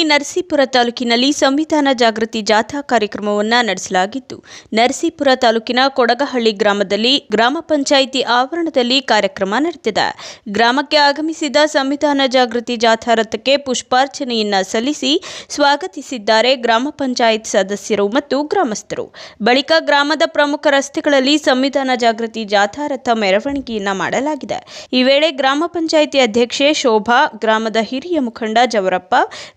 ನರಸೀಪುರ ತಾಲೂಕಿನಲ್ಲಿ ಸಂವಿಧಾನ ಜಾಗೃತಿ ಜಾಥಾ ಕಾರ್ಯಕ್ರಮವನ್ನು ನಡೆಸಲಾಗಿತ್ತು. ನರಸೀಪುರ ತಾಲೂಕಿನ ಕೊಡಗಹಳ್ಳಿ ಗ್ರಾಮದಲ್ಲಿ ಗ್ರಾಮ ಪಂಚಾಯಿತಿ ಆವರಣದಲ್ಲಿ ಕಾರ್ಯಕ್ರಮ ನಡೆದಿದೆ. ಗ್ರಾಮಕ್ಕೆ ಆಗಮಿಸಿದ ಸಂವಿಧಾನ ಜಾಗೃತಿ ಜಾಥಾ ರಥಕ್ಕೆ ಪುಷ್ಪಾರ್ಚನೆಯನ್ನ ಸಲ್ಲಿಸಿ ಸ್ವಾಗತಿಸಿದ್ದಾರೆ ಗ್ರಾಮ ಪಂಚಾಯತ್ ಸದಸ್ಯರು ಮತ್ತು ಗ್ರಾಮಸ್ಥರು. ಬಳಿಕ ಗ್ರಾಮದ ಪ್ರಮುಖ ರಸ್ತೆಗಳಲ್ಲಿ ಸಂವಿಧಾನ ಜಾಗೃತಿ ಜಾಥಾ ರಥ ಮೆರವಣಿಗೆಯನ್ನ ಮಾಡಲಾಗಿದೆ. ಈ ವೇಳೆ ಗ್ರಾಮ ಪಂಚಾಯಿತಿ ಅಧ್ಯಕ್ಷೆ ಶೋಭಾ, ಗ್ರಾಮದ ಹಿರಿಯ ಮುಖಂಡ ಜವರಪ್ಪ,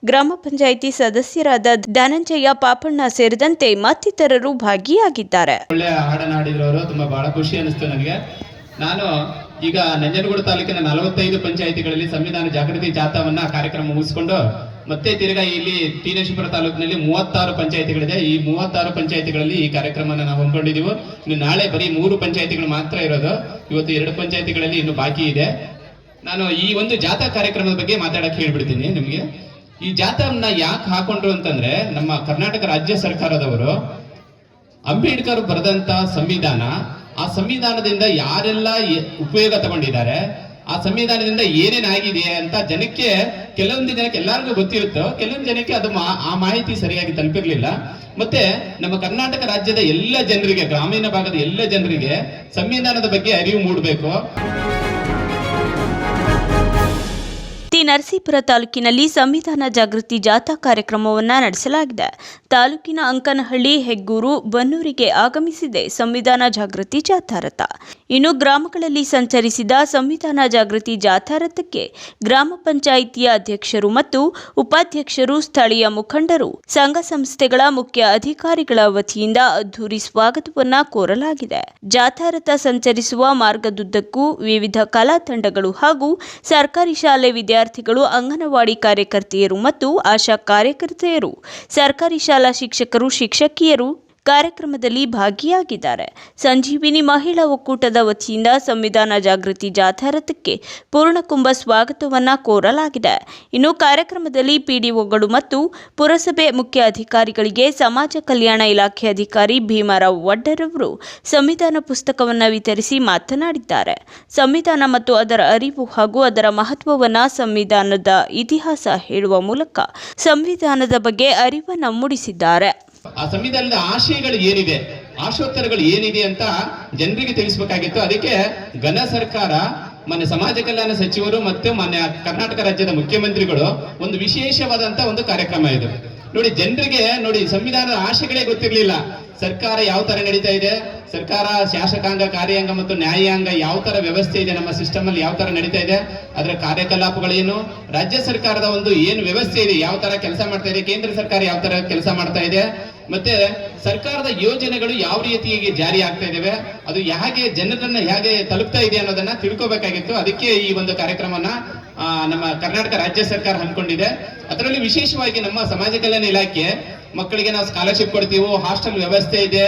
ಗ್ರಾಮ ಪಂಚಾಯಿತಿ ಸದಸ್ಯರಾದ ಧನಂಜಯ ಪಾಪಣ್ಣ ಸೇರಿದಂತೆ ಮತ್ತಿತರರು ಭಾಗಿಯಾಗಿದ್ದಾರೆ. ಒಳ್ಳೆಯ ಹಾಡನಾಡಿದ್ರು, ತುಂಬಾ ಬಹಳ ಖುಷಿ ಅನಿಸ್ತು ನನಗೆ. ನಾನು ಈಗ ನಂಜನಗೂಡು ತಾಲೂಕಿನ 45 ಪಂಚಾಯಿತಿಗಳಲ್ಲಿ ಸಂವಿಧಾನ ಜಾಗೃತಿ ಜಾಥಾವನ್ನ ಕಾರ್ಯಕ್ರಮ ಮುಗಿಸಿಕೊಂಡು ಮತ್ತೆ ತಿರುಗಾ ಇಲ್ಲಿ ಟಿ ನರಸೀಪುರ ತಾಲೂಕಿನಲ್ಲಿ 36 ಪಂಚಾಯಿತಿಗಳಿದೆ. ಈ 36 ಪಂಚಾಯಿತಿಗಳಲ್ಲಿ ಈ ಕಾರ್ಯಕ್ರಮನ ನಾವು ಹಮ್ಮಿಕೊಂಡಿದ್ದೀವಿ. ಇನ್ನು ನಾಳೆ ಬರೀ 3 ಪಂಚಾಯಿತಿಗಳು ಮಾತ್ರ ಇರೋದು. ಇವತ್ತು 2 ಪಂಚಾಯಿತಿಗಳಲ್ಲಿ ಇನ್ನು ಬಾಕಿ ಇದೆ. ನಾನು ಈ ಒಂದು ಜಾಥಾ ಕಾರ್ಯಕ್ರಮದ ಬಗ್ಗೆ ಮಾತಾಡಕ್ಕೆ ಹೇಳ್ಬಿಡ್ತೀನಿ ನಿಮಗೆ. ಈ ಜಾಥಾವನ್ನ ಯಾಕೆ ಹಾಕೊಂಡ್ರು ಅಂತಂದ್ರೆ, ನಮ್ಮ ಕರ್ನಾಟಕ ರಾಜ್ಯ ಸರ್ಕಾರದವರು ಅಂಬೇಡ್ಕರ್ ಬರೆದಂತ ಸಂವಿಧಾನ, ಆ ಸಂವಿಧಾನದಿಂದ ಯಾರೆಲ್ಲ ಉಪಯೋಗ ತಗೊಂಡಿದ್ದಾರೆ, ಆ ಸಂವಿಧಾನದಿಂದ ಏನೇನಾಗಿದೆ ಅಂತ ಜನಕ್ಕೆ, ಕೆಲವೊಂದು ಜನಕ್ಕೆ ಎಲ್ಲರಿಗೂ ಗೊತ್ತಿರುತ್ತೋ, ಕೆಲವೊಂದು ಜನಕ್ಕೆ ಅದು ಆ ಮಾಹಿತಿ ಸರಿಯಾಗಿ ತಲುಪಿರ್ಲಿಲ್ಲ. ಮತ್ತೆ ನಮ್ಮ ಕರ್ನಾಟಕ ರಾಜ್ಯದ ಎಲ್ಲ ಜನರಿಗೆ, ಗ್ರಾಮೀಣ ಭಾಗದ ಎಲ್ಲ ಜನರಿಗೆ ಸಂವಿಧಾನದ ಬಗ್ಗೆ ಅರಿವು ಮೂಡಬೇಕು. ನರಸೀಪುರ ತಾಲೂಕಿನಲ್ಲಿ ಸಂವಿಧಾನ ಜಾಗೃತಿ ಜಾಥಾ ಕಾರ್ಯಕ್ರಮವನ್ನು ನಡೆಸಲಾಗಿದೆ. ತಾಲೂಕಿನ ಅಂಕನಹಳ್ಳಿ, ಹೆಗ್ಗೂರು, ಬನ್ನೂರಿಗೆ ಆಗಮಿಸಿದೆ ಸಂವಿಧಾನ ಜಾಗೃತಿ ಜಾಥಾ ರಥ. ಇನ್ನು ಗ್ರಾಮಗಳಲ್ಲಿ ಸಂಚರಿಸಿದ ಸಂವಿಧಾನ ಜಾಗೃತಿ ಜಾಥಾ ರಥಕ್ಕೆ ಗ್ರಾಮ ಪಂಚಾಯಿತಿಯ ಅಧ್ಯಕ್ಷರು ಮತ್ತು ಉಪಾಧ್ಯಕ್ಷರು, ಸ್ಥಳೀಯ ಮುಖಂಡರು, ಸಂಘ ಸಂಸ್ಥೆಗಳ ಮುಖ್ಯ ಅಧಿಕಾರಿಗಳ ವತಿಯಿಂದ ಅದ್ದೂರಿ ಸ್ವಾಗತವನ್ನ ಕೋರಲಾಗಿದೆ. ಜಾಥಾ ರಥ ಸಂಚರಿಸುವ ಮಾರ್ಗದುದ್ದಕ್ಕೂ ವಿವಿಧ ಕಲಾ ತಂಡಗಳು ಹಾಗೂ ಸರ್ಕಾರಿ ಶಾಲೆ ವಿದ್ಯಾರ್ಥಿಗಳು, ಅಂಗನವಾಡಿ ಕಾರ್ಯಕರ್ತೆಯರು ಮತ್ತು ಆಶಾ ಕಾರ್ಯಕರ್ತೆಯರು, ಸರ್ಕಾರಿ ಶಾಲಾ ಶಿಕ್ಷಕರು, ಶಿಕ್ಷಕಿಯರು ಕಾರ್ಯಕ್ರಮದಲ್ಲಿ ಭಾಗಿಯಾಗಿದ್ದಾರೆ. ಸಂಜೀವಿನಿ ಮಹಿಳಾ ಒಕ್ಕೂಟದ ವತಿಯಿಂದ ಸಂವಿಧಾನ ಜಾಗೃತಿ ಜಾಥಾ ರಥಕ್ಕೆ ಪೂರ್ಣಕುಂಭ ಸ್ವಾಗತವನ್ನ ಕೋರಲಾಗಿದೆ. ಇನ್ನು ಕಾರ್ಯಕ್ರಮದಲ್ಲಿ ಪಿಡಿಒಗಳು ಮತ್ತು ಪುರಸಭೆ ಮುಖ್ಯ ಅಧಿಕಾರಿಗಳಿಗೆ ಸಮಾಜ ಕಲ್ಯಾಣ ಇಲಾಖೆ ಅಧಿಕಾರಿ ಭೀಮರಾವ್ ವಡ್ಡರವರು ಸಂವಿಧಾನ ಪುಸ್ತಕವನ್ನು ವಿತರಿಸಿ ಮಾತನಾಡಿದ್ದಾರೆ. ಸಂವಿಧಾನ ಮತ್ತು ಅದರ ಅರಿವು ಹಾಗೂ ಅದರ ಮಹತ್ವವನ್ನು, ಸಂವಿಧಾನದ ಇತಿಹಾಸ ಹೇಳುವ ಮೂಲಕ ಸಂವಿಧಾನದ ಬಗ್ಗೆ ಅರಿವನ್ನು ಮೂಡಿಸಿದ್ದಾರೆ. ಆ ಸಂವಿಧಾನದ ಆಶಯಗಳು ಏನಿದೆ, ಆಶೋತ್ತರಗಳು ಏನಿದೆ ಅಂತ ಜನರಿಗೆ ತಿಳಿಸಬೇಕಾಗಿತ್ತು. ಅದಕ್ಕೆ ಘನ ಸರ್ಕಾರ, ಮಾನ್ಯ ಸಮಾಜ ಕಲ್ಯಾಣ ಸಚಿವರು ಮತ್ತು ಮಾನ್ಯ ಕರ್ನಾಟಕ ರಾಜ್ಯದ ಮುಖ್ಯಮಂತ್ರಿಗಳು ಒಂದು ವಿಶೇಷವಾದಂತ ಒಂದು ಕಾರ್ಯಕ್ರಮ ಇದು. ನೋಡಿ, ಜನರಿಗೆ ನೋಡಿ ಸಂವಿಧಾನದ ಆಶಯಗಳೇ ಗೊತ್ತಿರಲಿಲ್ಲ. ಸರ್ಕಾರ ಯಾವ ತರ ನಡೀತಾ ಇದೆ, ಸರ್ಕಾರ, ಶಾಸಕಾಂಗ, ಕಾರ್ಯಾಂಗ ಮತ್ತು ನ್ಯಾಯಾಂಗ ಯಾವ ತರ ವ್ಯವಸ್ಥೆ ಇದೆ, ನಮ್ಮ ಸಿಸ್ಟಮ್ ಅಲ್ಲಿ ಯಾವ ತರ ನಡೀತಾ ಇದೆ, ಅದರ ಕಾರ್ಯಕಲಾಪಗಳೇನು, ರಾಜ್ಯ ಸರ್ಕಾರದ ಒಂದು ಏನು ವ್ಯವಸ್ಥೆ ಇದೆ, ಯಾವ ತರ ಕೆಲಸ ಮಾಡ್ತಾ ಇದೆ, ಕೇಂದ್ರ ಸರ್ಕಾರ ಯಾವ ತರ ಕೆಲಸ ಮಾಡ್ತಾ ಇದೆ, ಮತ್ತೆ ಸರ್ಕಾರದ ಯೋಜನೆಗಳು ಯಾವ ರೀತಿಯಾಗಿ ಜಾರಿ ಆಗ್ತಾ ಇದಾವೆ, ಅದು ಹೇಗೆ ಜನರನ್ನ ಹೇಗೆ ತಲುಪ್ತಾ ಇದೆ ಅನ್ನೋದನ್ನ ತಿಳ್ಕೋಬೇಕಾಗಿತ್ತು. ಅದಕ್ಕೆ ಈ ಒಂದು ಕಾರ್ಯಕ್ರಮನ ನಮ್ಮ ಕರ್ನಾಟಕ ರಾಜ್ಯ ಸರ್ಕಾರ ಹಮ್ಮಿಕೊಂಡಿದೆ. ಅದರಲ್ಲಿ ವಿಶೇಷವಾಗಿ ನಮ್ಮ ಸಮಾಜ ಕಲ್ಯಾಣ ಇಲಾಖೆ ಮಕ್ಕಳಿಗೆ ನಾವು ಸ್ಕಾಲರ್ಶಿಪ್ ಕೊಡ್ತೀವಿ, ಹಾಸ್ಟೆಲ್ ವ್ಯವಸ್ಥೆ ಇದೆ,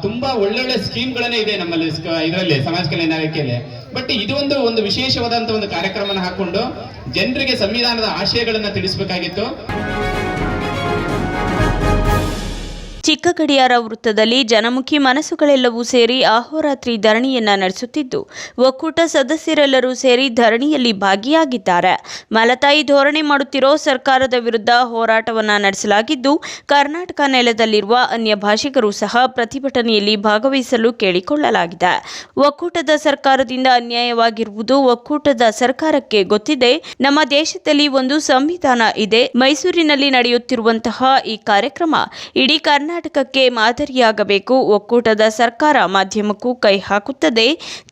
ತುಂಬಾ ಒಳ್ಳೊಳ್ಳೆ ಸ್ಕೀಮ್ಗಳನ್ನೇ ಇದೆ ನಮ್ಮಲ್ಲಿ ಇದರಲ್ಲಿ ಸಮಾಜ ಕಲ್ಯಾಣ ಇಲಾಖೆಯಲ್ಲಿ. ಬಟ್ ಇದು ಒಂದು ವಿಶೇಷವಾದಂತ ಒಂದು ಕಾರ್ಯಕ್ರಮನ ಹಾಕೊಂಡು ಜನರಿಗೆ ಸಂವಿಧಾನದ ಆಶಯಗಳನ್ನ ತಿಳಿಸಬೇಕಾಗಿತ್ತು. ಚಿಕ್ಕಗಡಿಯಾರ ವೃತ್ತದಲ್ಲಿ ಜನಮುಖಿ ಮನಸ್ಸುಗಳೆಲ್ಲವೂ ಸೇರಿ ಅಹೋರಾತ್ರಿ ಧರಣಿಯನ್ನ ನಡೆಸುತ್ತಿದ್ದು, ಒಕ್ಕೂಟ ಸದಸ್ಯರೆಲ್ಲರೂ ಸೇರಿ ಧರಣಿಯಲ್ಲಿ ಭಾಗಿಯಾಗಿದ್ದಾರೆ. ಮಲತಾಯಿ ಧೋರಣೆ ಮಾಡುತ್ತಿರೋ ಸರ್ಕಾರದ ವಿರುದ್ಧ ಹೋರಾಟವನ್ನ ನಡೆಸಲಾಗಿದ್ದು, ಕರ್ನಾಟಕ ನೆಲದಲ್ಲಿರುವ ಅನ್ಯ ಭಾಷಿಗರು ಸಹ ಪ್ರತಿಭಟನೆಯಲ್ಲಿ ಭಾಗವಹಿಸಲು ಕೇಳಿಕೊಳ್ಳಲಾಗಿದೆ. ಒಕ್ಕೂಟದ ಸರ್ಕಾರದಿಂದ ಅನ್ಯಾಯವಾಗಿರುವುದು ಒಕ್ಕೂಟದ ಸರ್ಕಾರಕ್ಕೆ ಗೊತ್ತಿದೆ. ನಮ್ಮ ದೇಶದಲ್ಲಿ ಒಂದು ಸಂವಿಧಾನ ಇದೆ. ಮೈಸೂರಿನಲ್ಲಿ ನಡೆಯುತ್ತಿರುವಂತಹ ಈ ಕಾರ್ಯಕ್ರಮ ಇಡೀ ಕರ್ನಾಟಕಕ್ಕೆ ಮಾದರಿಯಾಗಬೇಕು. ಒಕ್ಕೂಟದ ಸರ್ಕಾರ ಮಾಧ್ಯಮಕ್ಕೂ ಕೈ ಹಾಕುತ್ತದೆ.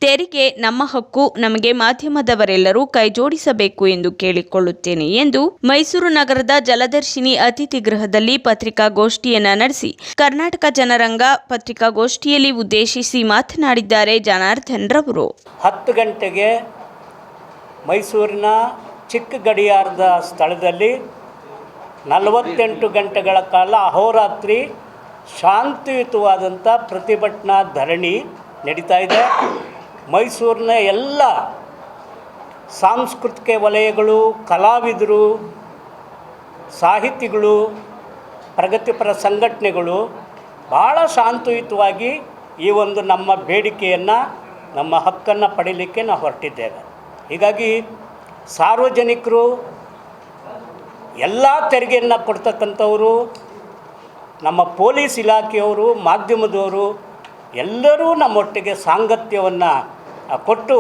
ತೆರಿಗೆ ನಮ್ಮ ಹಕ್ಕು. ನಮಗೆ ಮಾಧ್ಯಮದವರೆಲ್ಲರೂ ಕೈ ಜೋಡಿಸಬೇಕು ಎಂದು ಕೇಳಿಕೊಳ್ಳುತ್ತೇನೆ ಎಂದು ಮೈಸೂರು ನಗರದ ಜಲದರ್ಶಿನಿ ಅತಿಥಿ ಗೃಹದಲ್ಲಿ ಪತ್ರಿಕಾಗೋಷ್ಠಿಯನ್ನ ನಡೆಸಿ ಕರ್ನಾಟಕ ಜನರಂಗ ಪತ್ರಿಕಾಗೋಷ್ಠಿಯಲ್ಲಿ ಉದ್ದೇಶಿಸಿ ಮಾತನಾಡಿದ್ದಾರೆ ಜನಾರ್ದನ್ ರವರು. 10 ಗಂಟೆಗೆ ಮೈಸೂರಿನ ಚಿಕ್ಕ ಗಡಿಯಾರದ ಸ್ಥಳದಲ್ಲಿ 48 ಗಂಟೆಗಳ ಕಾಲ ಅಹೋರಾತ್ರಿ ಶಾಂತಿಯುತವಾದಂಥ ಪ್ರತಿಭಟನಾ ಧರಣಿ ನಡೀತಾ ಇದೆ. ಮೈಸೂರಿನ ಎಲ್ಲ ಸಾಂಸ್ಕೃತಿಕ ವಲಯಗಳು, ಕಲಾವಿದರು, ಸಾಹಿತಿಗಳು, ಪ್ರಗತಿಪರ ಸಂಘಟನೆಗಳು ಭಾಳ ಶಾಂತಿಯುತವಾಗಿ ಈ ಒಂದು ನಮ್ಮ ಬೇಡಿಕೆಯನ್ನು, ನಮ್ಮ ಹಕ್ಕನ್ನು ಪಡೀಲಿಕ್ಕೆ ನಾವು ಹೊರಟಿದ್ದೇವೆ. ಹೀಗಾಗಿ ಸಾರ್ವಜನಿಕರು ಎಲ್ಲ ತೆರಿಗೆಯನ್ನು ಕೊಡ್ತಕ್ಕಂಥವರು ನಮ್ಮ ಪೊಲೀಸ್ ಇಲಾಖೆಯವರು, ಮಾಧ್ಯಮದವರು ಎಲ್ಲರೂ ನಮ್ಮೊಟ್ಟಿಗೆ ಸಾಂಗತ್ಯವನ್ನು ಕೊಟ್ಟು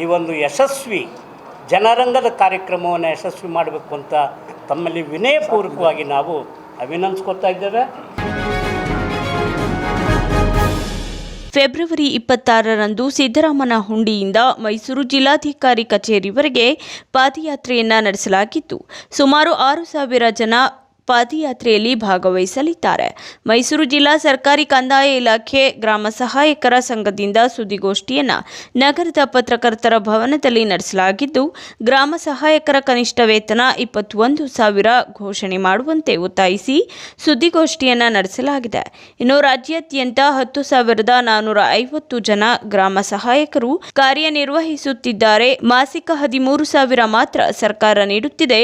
ಈ ಒಂದು ಯಶಸ್ವಿ ಜನರಂಗದ ಕಾರ್ಯಕ್ರಮವನ್ನು ಯಶಸ್ವಿ ಮಾಡಬೇಕು ಅಂತ ತಮ್ಮಲ್ಲಿ ವಿನಯಪೂರ್ವಕವಾಗಿ ನಾವು ಅಭಿನಂದಿಸ್ಕೊತಾ ಇದ್ದೇವೆ. ಫೆಬ್ರವರಿ 26ರಂದು ಸಿದ್ದರಾಮನ ಹುಂಡಿಯಿಂದ ಮೈಸೂರು ಜಿಲ್ಲಾಧಿಕಾರಿ ಕಚೇರಿವರೆಗೆ ಪಾದಯಾತ್ರೆಯನ್ನ ನಡೆಸಲಾಗಿದ್ದು, ಸುಮಾರು 6,000 ಜನ ಪಾದಯಾತ್ರೆಯಲ್ಲಿ ಭಾಗವಹಿಸಲಿದ್ದಾರೆ. ಮೈಸೂರು ಜಿಲ್ಲಾ ಸರ್ಕಾರಿ ಕಂದಾಯ ಇಲಾಖೆ ಗ್ರಾಮ ಸಹಾಯಕರ ಸಂಘದಿಂದ ಸುದ್ದಿಗೋಷ್ಠಿಯನ್ನು ನಗರದ ಪತ್ರಕರ್ತರ ಭವನದಲ್ಲಿ ನಡೆಸಲಾಗಿದ್ದು, ಗ್ರಾಮ ಸಹಾಯಕರ ಕನಿಷ್ಠ ವೇತನ 21,000 ಘೋಷಣೆ ಮಾಡುವಂತೆ ಒತ್ತಾಯಿಸಿ ಸುದ್ದಿಗೋಷ್ಠಿಯನ್ನು ನಡೆಸಲಾಗಿದೆ. ಇನ್ನು ರಾಜ್ಯಾದ್ಯಂತ 10,450 ಜನ ಗ್ರಾಮ ಸಹಾಯಕರು ಕಾರ್ಯನಿರ್ವಹಿಸುತ್ತಿದ್ದಾರೆ. ಮಾಸಿಕ 13,000 ಮಾತ್ರ ಸರ್ಕಾರ ನೀಡುತ್ತಿದೆ.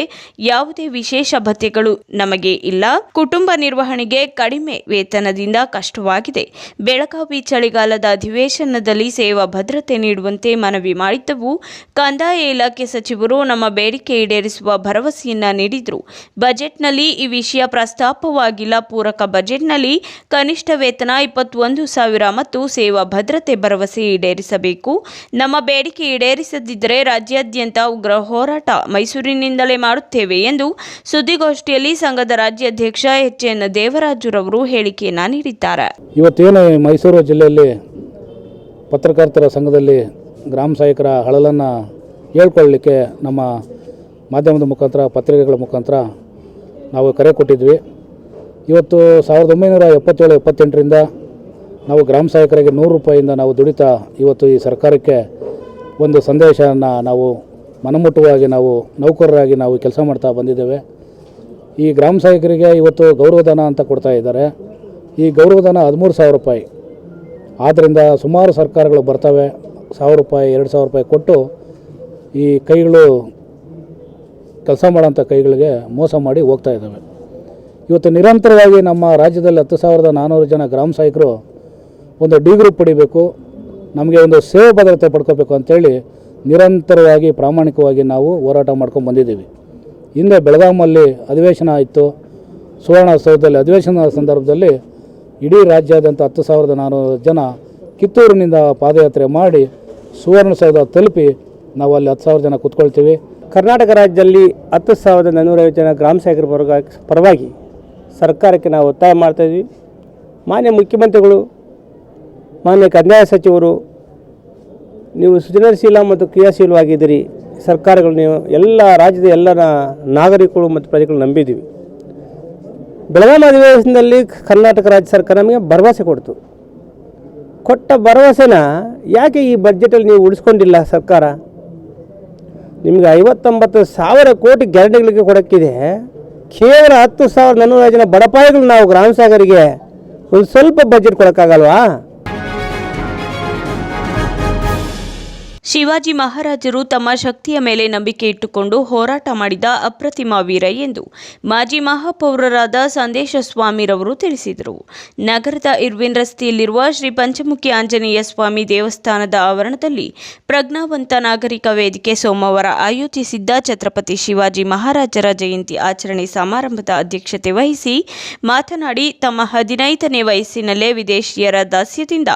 ಯಾವುದೇ ವಿಶೇಷ ಭತ್ಯೆಗಳು ನಮಗೆ ಇಲ್ಲ. ಕುಟುಂಬ ನಿರ್ವಹಣೆಗೆ ಕಡಿಮೆ ವೇತನದಿಂದ ಕಷ್ಟವಾಗಿದೆ. ಬೆಳಗಾವಿ ಚಳಿಗಾಲದ ಅಧಿವೇಶನದಲ್ಲಿ ಸೇವಾ ಭದ್ರತೆ ನೀಡುವಂತೆ ಮನವಿ ಮಾಡಿದ್ದವು. ಕಂದಾಯ ಇಲಾಖೆ ಸಚಿವರು ನಮ್ಮ ಬೇಡಿಕೆ ಈಡೇರಿಸುವ ಭರವಸೆಯನ್ನ ನೀಡಿದ್ರು. ಬಜೆಟ್ನಲ್ಲಿ ಈ ವಿಷಯ ಪ್ರಸ್ತಾಪವಾಗಿಲ್ಲ. ಪೂರಕ ಬಜೆಟ್ನಲ್ಲಿ ಕನಿಷ್ಠ ವೇತನ 21,000 ಮತ್ತು ಸೇವಾ ಭದ್ರತೆ ಭರವಸೆ ಈಡೇರಿಸಬೇಕು. ನಮ್ಮ ಬೇಡಿಕೆ ಈಡೇರಿಸದಿದ್ದರೆ ರಾಜ್ಯಾದ್ಯಂತ ಉಗ್ರ ಹೋರಾಟ ಮೈಸೂರಿನಿಂದಲೇ ಮಾಡುತ್ತೇವೆ ಎಂದು ಸುದ್ದಿಗೋಷ್ಠಿಯಲ್ಲಿ ಸಂಘದ ರಾಜ್ಯಾಧ್ಯಕ್ಷ ಎಚ್.ಎನ್. ದೇವರಾಜುರವರು ಹೇಳಿಕೆಯನ್ನ ನೀಡಿದ್ದಾರೆ. ಇವತ್ತೇನು ಮೈಸೂರು ಜಿಲ್ಲೆಯಲ್ಲಿ ಪತ್ರಕರ್ತರ ಸಂಘದಲ್ಲಿ ಗ್ರಾಮ ಸಹಾಯಕರ ಹಳಲನ್ನು ಹೇಳ್ಕೊಳ್ಳಲಿಕ್ಕೆ ನಮ್ಮ ಮಾಧ್ಯಮದ ಮುಖಾಂತರ, ಪತ್ರಿಕೆಗಳ ಮುಖಾಂತರ ನಾವು ಕರೆ ಕೊಟ್ಟಿದ್ವಿ. ಇವತ್ತು 1977-78ರಿಂದ ನಾವು ಗ್ರಾಮ ಸಹಾಯಕರಿಗೆ 100 ರೂಪಾಯಿಯಿಂದ ನಾವು ದುಡಿತಾ ಇವತ್ತು ಈ ಸರ್ಕಾರಕ್ಕೆ ಒಂದು ಸಂದೇಶವನ್ನು ನಾವು ಮನಮುಟ್ಟುವಾಗಿ ನಾವು ನೌಕರರಾಗಿ ನಾವು ಕೆಲಸ ಮಾಡ್ತಾ ಬಂದಿದ್ದೇವೆ. ಈ ಗ್ರಾಮ ಸಹಾಯಕರಿಗೆ ಇವತ್ತು ಗೌರವಧನ ಅಂತ ಕೊಡ್ತಾ ಇದ್ದಾರೆ. ಈ ಗೌರವಧನ 13,000 ರೂಪಾಯಿ. ಆದ್ದರಿಂದ ಸುಮಾರು ಸರ್ಕಾರಗಳು ಬರ್ತವೆ, 1,000 ರೂಪಾಯಿ 2,000 ರೂಪಾಯಿ ಕೊಟ್ಟು ಈ ಕೈಗಳು ಕೆಲಸ ಮಾಡೋಂಥ ಕೈಗಳಿಗೆ ಮೋಸ ಮಾಡಿ ಹೋಗ್ತಾ ಇದ್ದಾವೆ. ಇವತ್ತು ನಿರಂತರವಾಗಿ ನಮ್ಮ ರಾಜ್ಯದಲ್ಲಿ 10,400 ಜನ ಗ್ರಾಮ ಸಹಾಯಕರು ಒಂದು ಡಿ ಗ್ರೂಪ್ ಪಡಿಬೇಕು, ನಮಗೆ ಒಂದು ಸೇವೆ ಭದ್ರತೆ ಪಡ್ಕೋಬೇಕು ಅಂತೇಳಿ ನಿರಂತರವಾಗಿ ಪ್ರಾಮಾಣಿಕವಾಗಿ ನಾವು ಹೋರಾಟ ಮಾಡ್ಕೊಂಡು ಬಂದಿದ್ದೀವಿ. ಹಿಂದೆ ಬೆಳಗಾವಿಯಲ್ಲಿ ಅಧಿವೇಶನ ಆಯಿತು. ಸುವರ್ಣಸೌಧದಲ್ಲಿ ಅಧಿವೇಶನದ ಸಂದರ್ಭದಲ್ಲಿ ಇಡೀ ರಾಜ್ಯಾದ್ಯಂತ 10,400 ಜನ ಕಿತ್ತೂರಿನಿಂದ ಪಾದಯಾತ್ರೆ ಮಾಡಿ ಸುವರ್ಣಸೌಧ ತಲುಪಿ ನಾವು ಅಲ್ಲಿ 10,000 ಜನ ಕೂತ್ಕೊಳ್ತೀವಿ. ಕರ್ನಾಟಕ ರಾಜ್ಯದಲ್ಲಿ 10,450 ಜನ ಗ್ರಾಮ ಸಹಾಯಕರ ಪರವಾಗಿ ಸರ್ಕಾರಕ್ಕೆ ನಾವು ಒತ್ತಾಯ ಮಾಡ್ತಾಯಿದ್ವಿ. ಮಾನ್ಯ ಮುಖ್ಯಮಂತ್ರಿಗಳು, ಮಾನ್ಯ ಕಂದಾಯ ಸಚಿವರು, ನೀವು ಸೃಜನಶೀಲ ಮತ್ತು ಕ್ರಿಯಾಶೀಲವಾಗಿದ್ದೀರಿ. ಸರ್ಕಾರಗಳು ನೀವು ಎಲ್ಲ ರಾಜ್ಯದ ಎಲ್ಲ ನಾಗರಿಕರು ಮತ್ತು ಪ್ರಜೆಗಳು ನಂಬಿದ್ದೀವಿ. ಬೆಳಗಾವಿ ಅಧಿವೇಶನದಲ್ಲಿ ಕರ್ನಾಟಕ ರಾಜ್ಯ ಸರ್ಕಾರ ನಮಗೆ ಭರವಸೆ ಕೊಟ್ಟ ಭರವಸೆನ ಯಾಕೆ ಈ ಬಜೆಟಲ್ಲಿ ನೀವು ಉಳಿಸ್ಕೊಂಡಿಲ್ಲ? ಸರ್ಕಾರ ನಿಮಗೆ 59,000 ಕೋಟಿ ಗ್ಯಾರಂಟಿಗಳಿಗೆ ಕೊಡೋಕ್ಕಿದೆ. ಕೇವಲ 10,400 ಜನ ಬಡಪಾಯಿಗಳು ನಾವು ಗ್ರಾಮ ಸಹಾಯಕರಿಗೆ ಒಂದು ಸ್ವಲ್ಪ ಬಜೆಟ್ ಕೊಡೋಕ್ಕಾಗಲ್ವಾ? ಶಿವಾಜಿ ಮಹಾರಾಜರು ತಮ್ಮ ಶಕ್ತಿಯ ಮೇಲೆ ನಂಬಿಕೆ ಇಟ್ಟುಕೊಂಡು ಹೋರಾಟ ಮಾಡಿದ ಅಪ್ರತಿಮ ವೀರ ಎಂದು ಮಾಜಿ ಮಹಾಪೌರರಾದ ಸಂದೇಶ ಸ್ವಾಮಿರವರು ತಿಳಿಸಿದರು. ನಗರದ ಇರ್ವಿನ್ ರಸ್ತೆಯಲ್ಲಿರುವ ಶ್ರೀ ಪಂಚಮುಖಿ ಆಂಜನೇಯ ಸ್ವಾಮಿ ದೇವಸ್ಥಾನದ ಆವರಣದಲ್ಲಿ ಪ್ರಜ್ಞಾವಂತ ನಾಗರಿಕ ವೇದಿಕೆ ಸೋಮವಾರ ಆಯೋಜಿಸಿದ್ದ ಛತ್ರಪತಿ ಶಿವಾಜಿ ಮಹಾರಾಜರ ಜಯಂತಿ ಆಚರಣೆ ಸಮಾರಂಭದ ಅಧ್ಯಕ್ಷತೆ ವಹಿಸಿ ಮಾತನಾಡಿ, ತಮ್ಮ 15ನೇ ವಯಸ್ಸಿನಲ್ಲೇ ವಿದೇಶಿಯರ ದಾಸ್ಯದಿಂದ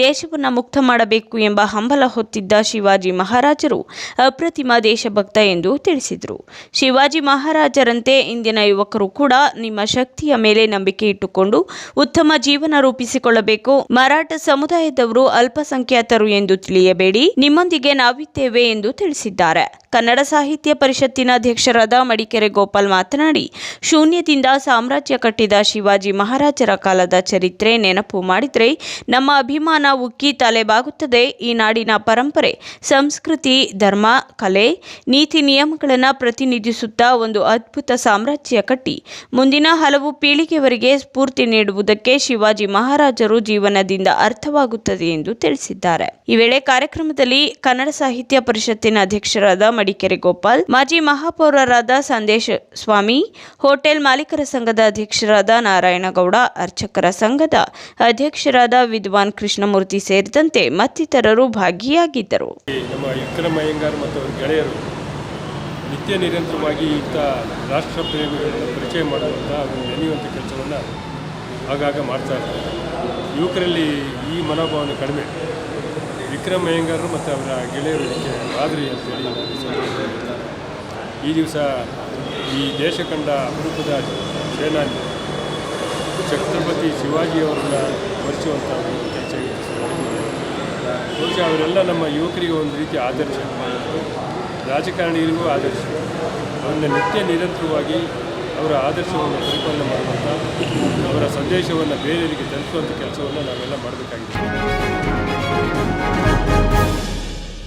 ದೇಶವನ್ನು ಮುಕ್ತ ಮಾಡಬೇಕು ಎಂಬ ಹಂಬಲ ಹೊತ್ತಿದ್ದ ಶಿವಾಜಿ ಮಹಾರಾಜರು ಅಪ್ರತಿಮ ದೇಶಭಕ್ತ ಎಂದು ತಿಳಿಸಿದರು. ಶಿವಾಜಿ ಮಹಾರಾಜರಂತೆ ಇಂದಿನ ಯುವಕರು ಕೂಡ ನಿಮ್ಮ ಶಕ್ತಿಯ ಮೇಲೆ ನಂಬಿಕೆ ಇಟ್ಟುಕೊಂಡು ಉತ್ತಮ ಜೀವನ ರೂಪಿಸಿಕೊಳ್ಳಬೇಕು. ಮರಾಠ ಸಮುದಾಯದವರು ಅಲ್ಪಸಂಖ್ಯಾತರು ಎಂದು ತಿಳಿಯಬೇಡಿ, ನಿಮ್ಮೊಂದಿಗೆ ನಾವಿದ್ದೇವೆ ಎಂದು ತಿಳಿಸಿದ್ದಾರೆ. ಕನ್ನಡ ಸಾಹಿತ್ಯ ಪರಿಷತ್ತಿನ ಅಧ್ಯಕ್ಷರಾದ ಮಡಿಕೆರೆ ಗೋಪಾಲ್ ಮಾತನಾಡಿ, ಶೂನ್ಯದಿಂದ ಸಾಮ್ರಾಜ್ಯ ಕಟ್ಟಿದ ಶಿವಾಜಿ ಮಹಾರಾಜರ ಕಾಲದ ಚರಿತ್ರೆ ನೆನಪು ಮಾಡಿದರೆ ನಮ್ಮ ಅಭಿಮಾನ ಉಕ್ಕಿ ತಲೆಬಾಗುತ್ತದೆ. ಈ ನಾಡಿನ ಪರಂಪರೆ, ಸಂಸ್ಕೃತಿ, ಧರ್ಮ, ಕಲೆ, ನೀತಿ ನಿಯಮಗಳನ್ನು ಪ್ರತಿನಿಧಿಸುತ್ತಾ ಒಂದು ಅದ್ಭುತ ಸಾಮ್ರಾಜ್ಯ ಕಟ್ಟಿ ಮುಂದಿನ ಹಲವು ಪೀಳಿಗೆವರೆಗೆ ಸ್ಫೂರ್ತಿ ನೀಡುವುದಕ್ಕೆ ಶಿವಾಜಿ ಮಹಾರಾಜರು ಜೀವನದಿಂದ ಅರ್ಥವಾಗುತ್ತದೆ ಎಂದು ತಿಳಿಸಿದ್ದಾರೆ. ಈ ವೇಳೆ ಕಾರ್ಯಕ್ರಮದಲ್ಲಿ ಕನ್ನಡ ಸಾಹಿತ್ಯ ಪರಿಷತ್ತಿನ ಅಧ್ಯಕ್ಷರಾದ ಮಡಿಕೆರೆ ಗೋಪಾಲ್, ಮಾಜಿ ಮಹಾಪೌರರಾದ ಸಂದೇಶ ಸ್ವಾಮಿ, ಹೋಟೆಲ್ ಮಾಲೀಕರ ಸಂಘದ ಅಧ್ಯಕ್ಷರಾದ ನಾರಾಯಣಗೌಡ, ಅರ್ಚಕರ ಸಂಘದ ಅಧ್ಯಕ್ಷರಾದ ವಿದ್ವಾನ್ ಕೃಷ್ಣಮೂರ್ತಿ ಸೇರಿದಂತೆ ಮತ್ತಿತರರು ಭಾಗಿಯಾಗಿದ್ದರು. ನಮ್ಮ ವಿಕ್ರಮ ಅಯ್ಯಂಗಾರ್ ಮತ್ತು ಗೆಳೆಯರು ನಿತ್ಯ ನಿರಂತರವಾಗಿ ಇಂಥ ರಾಷ್ಟ್ರ ಪ್ರೇಮಿಗಳನ್ನು ಪರಿಚಯ ಮಾಡುವಂಥ ಅವರು ನೆನೆಯುವಂಥ ಕೆಲಸವನ್ನು ಆಗಾಗ ಮಾಡ್ತಾ ಇರ್ತಾರೆ. ಯುವಕರಲ್ಲಿ ಈ ಮನೋಭಾವನೆ ಕಡಿಮೆ. ವಿಕ್ರಮ್ ಅಯ್ಯಂಗಾರರು ಮತ್ತು ಅವರ ಗೆಳೆಯರು ಇದಕ್ಕೆ ಮಾದರಿ ಅಂತೇಳಿ ಈ ದಿವಸ ಈ ದೇಶ ಕಂಡ ಅಪರೂಪದ ಸೇನಾನಿ ಛತ್ರಪತಿ ಶಿವಾಜಿಯವರನ್ನ ಸ್ಮರಿಸುವಂಥ ಒಂದು ಕೆಲಸ ಬಹುಶಃ ಅವರೆಲ್ಲ ನಮ್ಮ ಯುವಕರಿಗೆ ಒಂದು ರೀತಿ ಆದರ್ಶ, ರಾಜಕಾರಣಿಗಳಿಗೂ ಆದರ್ಶ. ಅವನ್ನ ನಿತ್ಯ ನಿರಂತರವಾಗಿ ಅವರ ಆದರ್ಶವನ್ನು ಪರಿಪಾಲನೆ ಮಾಡುವಂಥ, ಅವರ ಸಂದೇಶವನ್ನು ಬೇರೆಯವರಿಗೆ ತಲುಪಿಸುವಂಥ ಕೆಲಸವನ್ನು ನಾವೆಲ್ಲ ಮಾಡಬೇಕಾಗಿದೆ.